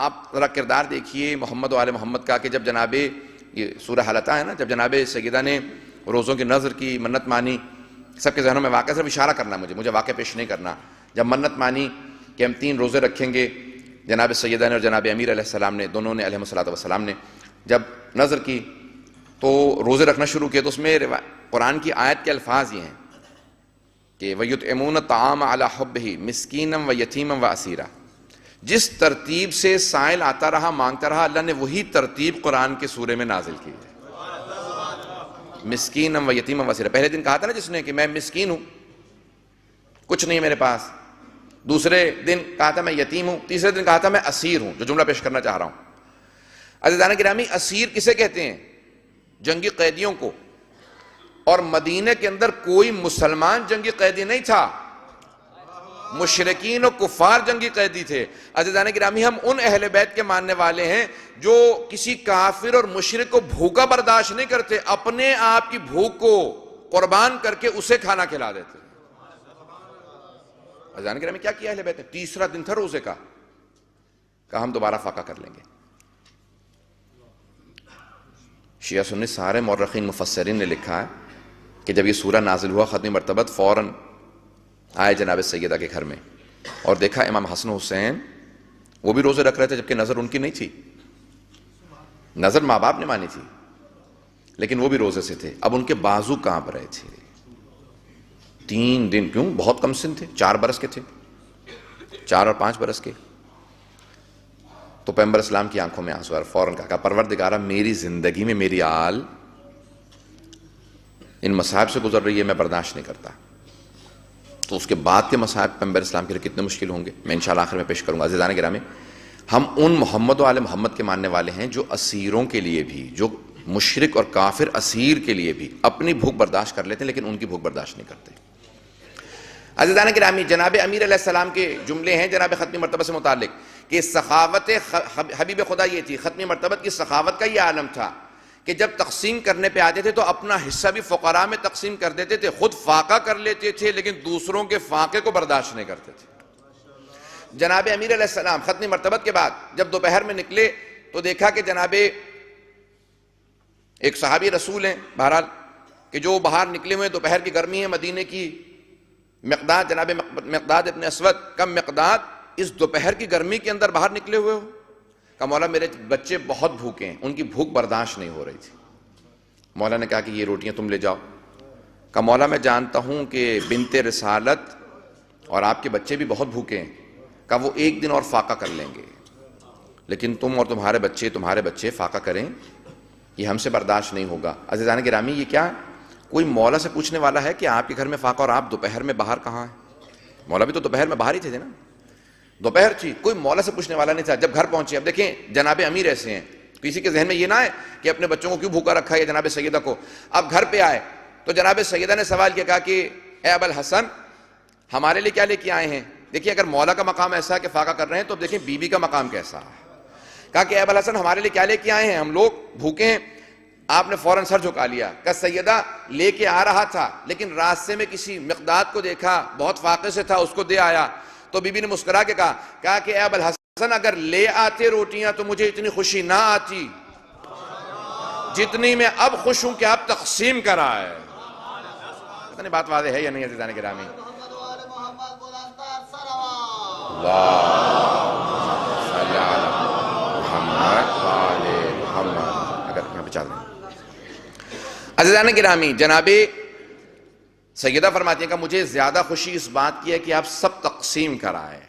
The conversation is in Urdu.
آپ ذرا کردار دیکھیے محمد و آل محمد کا کہ جب جناب یہ سورہ حلقہ ہے نا، جب جناب سیدہ نے روزوں کی نذر کی، منت مانی، سب کے ذہنوں میں واقعہ صرف اشارہ کرنا مجھے واقعہ پیش نہیں کرنا، جب منت مانی کہ ہم 3 روزے رکھیں گے، جناب سیدہ نے اور جناب امیر علیہ السلام نے، دونوں نے علیہ السلام نے جب نذر کی تو روزے رکھنا شروع کیے، تو اس میں قرآن کی آیت کے الفاظ یہ ہیں کہ وَيُطْعِمُونَ الطَّعَامَ عَلَىٰ حُبِّهِ مِسْكِينًا وَيَتِيمًا وَأَسِيرًا، جس ترتیب سے سائل آتا رہا مانگتا رہا، اللہ نے وہی ترتیب قرآن کے سورے میں نازل کی ہے۔ مسکینم و یتیمم و اسیرا، پہلے دن کہا تھا نا جس نے کہ میں مسکین ہوں، کچھ نہیں میرے پاس، دوسرے دن کہا تھا میں یتیم ہوں، تیسرے دن کہا تھا میں اسیر ہوں، جو جملہ پیش کرنا چاہ رہا ہوں عزیزان گرامی، اسیر کسے کہتے ہیں؟ جنگی قیدیوں کو، اور مدینہ کے اندر کوئی مسلمان جنگی قیدی نہیں تھا، مشرکین و کفار جنگی قیدی تھے۔ عزیزان گرامی، ہم ان اہل بیت کے ماننے والے ہیں جو کسی کافر اور مشرک کو بھوکا برداشت نہیں کرتے، اپنے آپ کی بھوک کو قربان کر کے اسے کھانا کھلا دیتے۔ عزیزان گرامی، کیا کیا اہل بیت نے؟ تیسرا دن تھا روزے کا، کہا ہم دوبارہ فاقہ کر لیں گے۔ شیعہ سنی سارے مورخین مفسرین نے لکھا ہے کہ جب یہ سورہ نازل ہوا ختم مرتبت، فوراً آئے جناب سیدہ کے گھر میں اور دیکھا امام حسن حسین وہ بھی روزے رکھ رہے تھے، جبکہ نظر ان کی نہیں تھی، نظر ماں باپ نے مانی تھی، لیکن وہ بھی روزے سے تھے۔ اب ان کے بازو کانپ رہے تھے 3 دن، کیوں؟ بہت کم سن تھے، 4 برس کے تھے، 4 اور 5 برس کے۔ تو پیغمبر اسلام کی آنکھوں میں آنسو آئے، فوراً کہا پروردگارہ میری زندگی میں میری آل ان مصائب سے گزر رہی ہے، میں برداشت نہیں کرتا۔ تو اس کے بعد کے مصائب پیغمبر اسلام کے لیے کتنے مشکل ہوں گے، میں انشاءاللہ آخر میں پیش کروں گا۔ عزیزان گرامی، ہم ان محمد و آل محمد کے ماننے والے ہیں جو اسیروں کے لیے بھی، جو مشرک اور کافر اسیر کے لیے بھی اپنی بھوک برداشت کر لیتے ہیں، لیکن ان کی بھوک برداشت نہیں کرتے۔ عزیزان گرامی، جناب امیر علیہ السلام کے جملے ہیں جناب ختمی مرتبہ سے متعلق کہ سخاوت حبیب خدا یہ تھی، ختمی مرتبہ کی سخاوت کا یہ عالم تھا کہ جب تقسیم کرنے پہ آتے تھے تو اپنا حصہ بھی فقراء میں تقسیم کر دیتے تھے، خود فاقہ کر لیتے تھے، لیکن دوسروں کے فاقے کو برداشت نہیں کرتے تھے۔ جناب امیر علیہ السلام ختمی مرتبت کے بعد جب دوپہر میں نکلے تو دیکھا کہ جناب ایک صحابی رسول ہیں بہرحال کہ جو باہر نکلے ہوئے، دوپہر کی گرمی ہے مدینے کی، مقداد جناب مقداد ابن اسود، کم مقداد اس دوپہر کی گرمی کے اندر باہر نکلے ہوئے ہو؟ کہا مولا میرے بچے بہت بھوکے ہیں، ان کی بھوک برداشت نہیں ہو رہی تھی۔ مولا نے کہا کہ یہ روٹیاں تم لے جاؤ۔ کہا مولا میں جانتا ہوں کہ بنت رسالت اور آپ کے بچے بھی بہت بھوکے ہیں، کہا وہ 1 دن اور فاقہ کر لیں گے، لیکن تم اور تمہارے بچے فاقہ کریں، یہ ہم سے برداشت نہیں ہوگا۔ عزیزان گرامی، یہ کیا کوئی مولا سے پوچھنے والا ہے کہ آپ کے گھر میں فاقہ اور آپ دوپہر میں باہر کہاں ہیں؟ مولا بھی تو دوپہر میں باہر ہی تھے نا، دوپہر تھی، کوئی مولا سے پوچھنے والا نہیں تھا۔ جب گھر پہنچے، اب دیکھیں جناب امیر ایسے ہیں، کسی کے ذہن میں یہ نہ ہے کہ اپنے بچوں کو کیوں بھوکا رکھا ہے جناب سیدہ کو۔ اب گھر پہ آئے تو جناب سیدہ نے سوال کیا، کہا کہ اے ابو الحسن ہمارے لیے کیا لے کے آئے ہیں؟ دیکھیں اگر مولا کا مقام ایسا ہے کہ فاقہ کر رہے ہیں تو دیکھیں بیوی کا مقام کیسا ہے۔ کہا کہ اے ابو الحسن ہمارے لیے کیا لے کے آئے ہیں؟ ہم لوگ بھوکے ہیں۔ آپ نے فوراً سر جھکا لیا، کہا سیدہ لے کے آ رہا تھا، لیکن راستے میں کسی مقداد کو دیکھا، بہت فاقے سے تھا، اس کو دے آیا۔ تو بی بی نے مسکرا کے کہا کہ اے ابو الحسن اگر لے آتے روٹیاں تو مجھے اتنی خوشی نہ آتی جتنی میں اب خوش ہوں کہ آپ تقسیم کرا ہے۔ پتہ نہیں بات واضح ہے یا نہیں عزیزان گرامی؟ اللہم صلی علی محمد وآل محمد۔ اگر یہاں پہ چل رہے ہیں عزیزان گرامی، جناب سیدہ فرماتی ہیں کہ مجھے زیادہ خوشی اس بات کی ہے کہ آپ سب تقسیم کرائے،